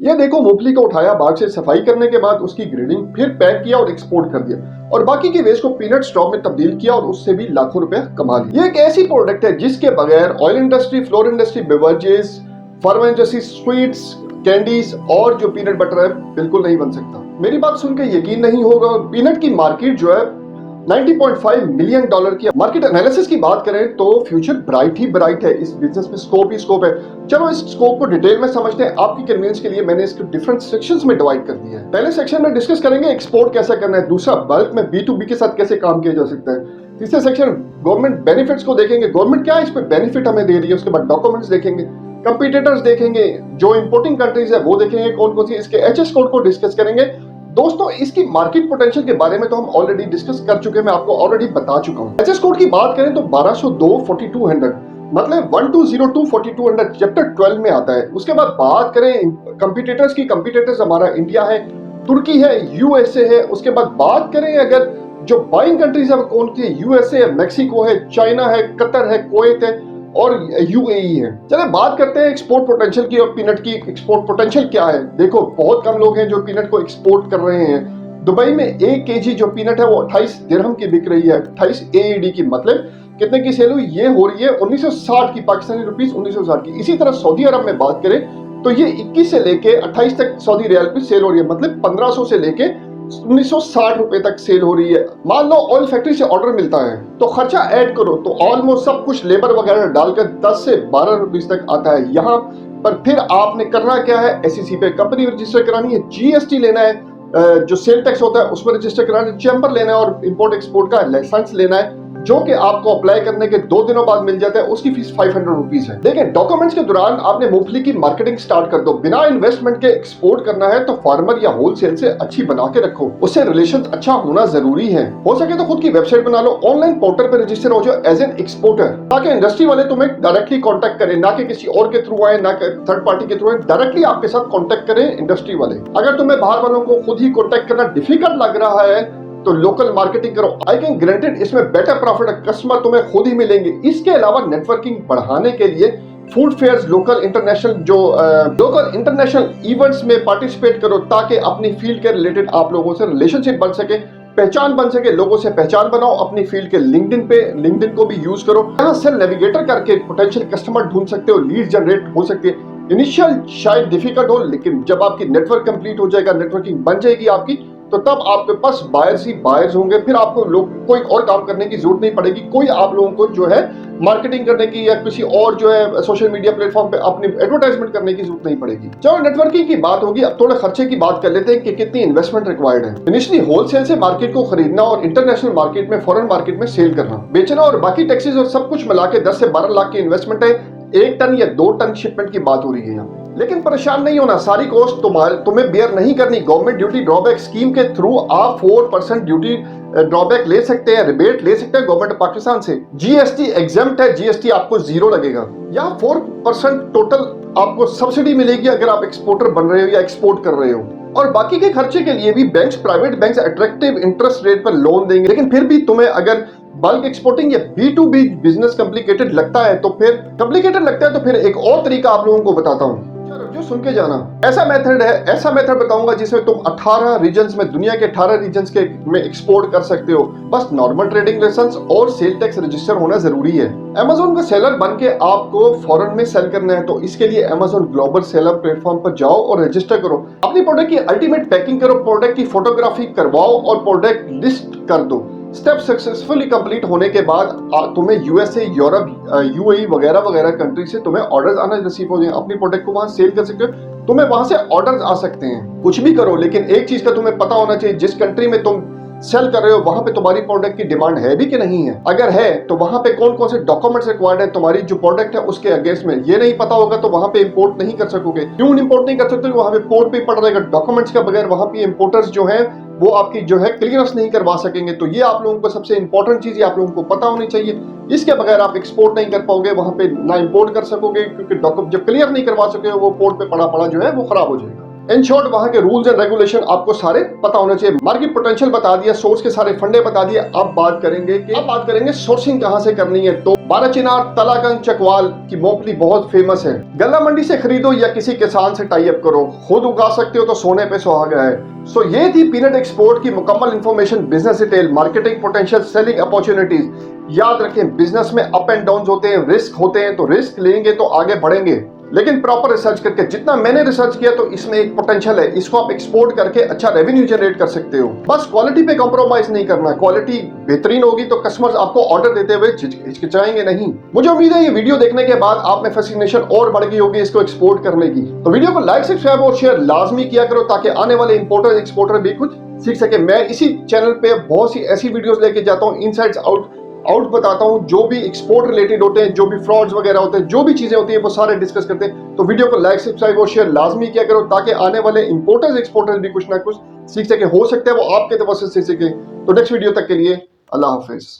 ये देखो, मूंगफली को उठाया, बाग से सफाई करने के बाद उसकी ग्रेडिंग, फिर पैक किया और एक्सपोर्ट कर दिया और बाकी के वेस्ट को पीनट स्टॉक में तब्दील किया और उससे भी लाखों रुपए कमा लिए। ये एक ऐसी प्रोडक्ट है जिसके बगैर oil industry, floor industry, beverages, pharma industry, sweets, candies और जो पीनट बटर है बिल्कुल नहीं बन सकता। मेरी बात सुनकर यकीन नहीं होगा, पीनट की मार्केट जो है $90.5 मिलियन की। मार्केट एनालिसिस की बात करें तो फ्यूचर ब्राइट ही ब्राइट है, इस बिजनेस में स्कोप ही स्कोप है। चलो इस स्कोप को डिटेल में समझते हैं। आपकी कन्वीनियंस के लिए मैंने इसको डिफरेंट सेक्शंस में डिवाइड कर दिया है। पहले सेक्शन में डिस्कस करेंगे एक्सपोर्ट कैसे करना है, दूसरा बल्क में B2B के साथ कैसे काम किया जा सकता है, तीसरा सेक्शन गवर्नमेंट बेनिफिट्स को देखेंगे, गवर्नमेंट क्या इस पे बेनिफिट हमें दे रही है, उसके बाद डॉक्यूमेंट्स देखेंगे, कंपटीटर्स देखेंगे, जो इंपोर्टिंग कंट्रीज है वो देखेंगे कौन कौन सी, इसके HS कोड को डिस्कस करेंगे। दोस्तों इसकी मार्केट पोटेंशियल के बारे में तो हम ऑलरेडी डिस्कस कर चुके हैं, मैं आपको ऑलरेडी बता चुका हूं। HS कोड की बात करें तो 1202 4200 मतलब 1202 4200 चैप्टर 12 में आता है। उसके बाद बात करें कंपटीटर्स की, कंपटीटर्स हमारा इंडिया है, तुर्की है, USA है। उसके बाद बात करें अगर जो बाइंग कंट्रीज है वो कौन सी है, USA है, मैक्सिको है, चाइना है, कतर है, कुवैत है और UAE है। चलिए बात करते हैं एक्सपोर्ट पोटेंशियल की और पीनट की एक्सपोर्ट पोटेंशियल क्या है। देखो बहुत कम लोग हैं जो पीनट को एक्सपोर्ट कर रहे हैं। दुबई में 1 kg जो पीनट है वो 28 दिरहम की बिक रही है, 28 AED की, मतलब कितने की सेल हुई, ये हो रही है 1960 की, पाकिस्तानी रुपीस 1960 की। इसी तरह सऊदी अरब में बात करें तो ये 21 से लेके 28 तक सऊदी रियाल की सेल हो रही है, मतलब 1500 से लेके 1960 रुपए तक सेल हो रही है। मान लो ऑयल फैक्ट्री से ऑर्डर मिलता है तो खर्चा ऐड करो तो ऑलमोस्ट सब कुछ लेबर वगैरह डालकर 10 से 12 रुपीस तक आता है। यहाँ पर फिर आपने करना क्या है, SEC पे कंपनी रजिस्टर करानी है, GST लेना है, जो सेल टैक्स होता है उस पर रजिस्टर कराना है, चैम्बर लेना है और इंपोर्ट एक्सपोर्ट का लाइसेंस लेना है, जो कि आपको अप्लाई करने के 2 दिनों बाद मिल जाता है। उसकी फीस 500 रुपीस है। लेकिन डॉक्यूमेंट्स के दौरान आपने मूंगफली की मार्केटिंग स्टार्ट कर दो। बिना इन्वेस्टमेंट के एक्सपोर्ट करना है तो फार्मर या होलसेल से अच्छी बना के रखो, उससे रिलेशन अच्छा होना जरूरी है। हो सके तो खुद की वेबसाइट बना लो, ऑनलाइन पोर्टल पर रजिस्टर हो जाओ एज एन एक्सपोर्टर, ताकि इंडस्ट्री वाले तुम्हें डायरेक्टली कॉन्टेक्ट करें, ना कि किसी और के थ्रू आए, ना थर्ड पार्टी के थ्रू आए, डायरेक्टली आपके साथ कॉन्टेक्ट करें इंडस्ट्री वाले। अगर तुम्हें बाहर वालों को खुद ही कॉन्टेक्ट करना डिफिकल्ट लग रहा है तो लोकल मार्केटिंग करो। आई कैन ग्रांटेड इसमें बेटर प्रॉफिट है, कस्टमर तुम्हें खुद ही मिलेंगे। इसके अलावा नेटवर्किंग बढ़ाने के लिए food fairs, local international events में पार्टिसिपेट करो, ताकि अपनी फील्ड के रिलेटेड आप लोगों से रिलेशनशिप बन सके, पहचान बन सके, लोगों से पहचान बनाओ। अपनी फील्ड के लिंक्डइन को भी यूज करो, यहाँ सेल नेविगेटर करके पोटेंशियल कस्टमर ढूंढ सकते हो, लीड जनरेट हो सकती है। इनिशियल शायद डिफिकल्ट हो, लेकिन जब आपकी नेटवर्क कंप्लीट हो जाएगा, नेटवर्किंग बन जाएगी आपकी, तो तब आपके पास बायर्स ही बायर्स होंगे। फिर आपको कोई और काम करने की जरूरत नहीं पड़ेगी, कोई आप लोगों को जो है मार्केटिंग करने की या किसी और जो है सोशल मीडिया प्लेटफॉर्म पे अपनी एडवर्टाइजमेंट करने की जरूरत नहीं पड़ेगी। चलो नेटवर्किंग की बात होगी, अब थोड़े खर्चे की बात कर लेते हैं कि कितनी इन्वेस्टमेंट रिक्वायर्ड है। इनिशियली होलसेल से मार्केट को खरीदना और इंटरनेशनल मार्केट में, फॉरेन मार्केट में सेल करना, बेचना और बाकी टैक्सेस और सब कुछ मिला के 10 से 12 लाख की इन्वेस्टमेंट है। 1 टन या 2 टन शिपमेंट की बात हो रही है यहाँ। लेकिन परेशान नहीं होना, सारी कॉस्ट तुम्हें बेयर नहीं करनी। गवर्नमेंट ड्यूटी ड्रॉबैक स्कीम के थ्रू आप 4% ड्यूटी ड्रॉबैक ले सकते हैं, रिबेट ले सकते हैं गवर्नमेंट पाकिस्तान से। GST एग्जेम्प्ट है, GST आपको 0 लगेगा। यहाँ 4% टोटल आपको सब्सिडी मिलेगी अगर आप एक्सपोर्टर बन रहे हो या एक्सपोर्ट कर रहे हो। और बाकी के खर्चे के लिए भी banks, private banks attractive interest rate पर लोन देंगे। लेकिन फिर भी तुम्हें अगर बल्क एक्सपोर्टिंग या B2B बिजनेस कॉम्प्लिकेटेड लगता है तो फिर एक और तरीका आप लोगों को बताता हूँ, जो सुन के जाना। ऐसा मेथड बताऊंगा जिसमें तुम 18 रीजन्स में, दुनिया के 18 रीजन्स के में एक्सपोर्ट कर सकते हो। बस नॉर्मल ट्रेडिंग लाइसेंस और सेल टैक्स रजिस्टर होना जरूरी है। Amazon का सेलर बन के आपको फॉरेन में सेल करना है तो इसके लिए Amazon ग्लोबल सेलर प्लेटफॉर्म पर जाओ और रजिस्टर करो। अपनी प्रोडक्ट की अल्टीमेट पैकिंग करो, प्रोडक्ट की फोटोग्राफी करवाओ और प्रोडक्ट लिस्ट कर दो। स्टेप सक्सेसफुली कंप्लीट होने के बाद तुम्हें USA, यूरोप, UAE वगैरह वगैरह कंट्री से तुम्हें ऑर्डर्स आना रिसीव हो जाएंगे। अपनी प्रोडक्ट को वहां सेल कर सकते हो, तुम्हें वहां से ऑर्डर्स आ सकते हैं। कुछ भी करो, लेकिन एक चीज का तुम्हें पता होना चाहिए, जिस कंट्री में तुम सेल कर रहे हो वहां पे तुम्हारी प्रोडक्ट की डिमांड है भी कि नहीं है। अगर है तो वहां पे कौन कौन से डॉक्यूमेंट्स रिक्वायर्ड है तुम्हारी जो प्रोडक्ट है उसके अगेंस्ट में। ये नहीं पता होगा तो वहां पे इंपोर्ट नहीं कर सकोगे। क्यों इंपोर्ट नहीं कर सकते, वहां पे पोर्ट पे पड़ रहेगा। डॉक्यूमेंट्स के बगैर वहां पे इंपोर्टर्स जो है वो आपकी जो है क्लियरेंस नहीं करवा सकेंगे। तो ये आप लोगों को सबसे इंपॉर्टेंट चीज आप लोगों को पता होनी चाहिए। इसके बगैर आप एक्सपोर्ट नहीं कर पाओगे, वहां पे ना इंपोर्ट कर सकोगे, क्योंकि डॉक्यूमेंट जब क्लियर नहीं करवा सके वो पोर्ट पे पड़ा जो है वो खराब हो जाएगा। इन शॉर्ट वहां के रूल्स एंड रेगुलेशन आपको सारे पता होने चाहिए। मार्केट पोटेंशियल बता दिया, सोर्स के सारे फंडे बता दिए। अब बात करेंगे सोर्सिंग कहां से करनी है। तो बाराचिनार तलागंग चकवाल की मूंगफली बहुत फेमस है। गल्ला मंडी से खरीदो या किसी किसान से टाई अप करो, खुद उगा सकते हो तो सोने पे सुहागा है। सो ये थी पीनट एक्सपोर्ट की मुकम्मल information, business detail, marketing potential, selling opportunities. याद रखें, बिजनेस में अप एंड डाउन होते हैं, रिस्क होते हैं, तो रिस्क लेंगे तो आगे बढ़ेंगे, लेकिन प्रॉपर रिसर्च करके। जितना मैंने रिसर्च किया तो इसमें एक पोटेंशियल है, इसको आप एक्सपोर्ट करके अच्छा रेवेन्यू जनरेट कर सकते हो। बस क्वालिटी पे कॉम्प्रोमाइज नहीं करना, क्वालिटी बेहतरीन होगी तो कस्टमर्स आपको ऑर्डर देते हुए हिचकिचाएंगे नहीं। मुझे उम्मीद है ये वीडियो देखने के बाद आप में फैसिनेशन और बढ़ गई होगी इसको एक्सपोर्ट करने की। तो वीडियो को लाइक, सब्सक्राइब और शेयर लाजमी किया करो ताकि आने वाले इंपोर्टर एक्सपोर्टर भी कुछ सीख सके। मैं इसी चैनल पे बहुत सी ऐसी वीडियोस लेके जाता हूँ, इनसाइड्स आउट बताता हूँ, जो भी एक्सपोर्ट रिलेटेड होते हैं, जो भी फ्रॉड्स वगैरह होते हैं, जो भी चीजें होती है वो सारे डिस्कस करते हैं। तो वीडियो को लाइक, सब्सक्राइब और शेयर लाजमी किया करो ताकि आने वाले इंपोर्टर्स एक्सपोर्टर्स भी कुछ ना कुछ सीख सके। हो सकता है वो आपके तवज्जो से सीख सके। तो नेक्स्ट वीडियो तक के लिए अल्लाह हाफिज।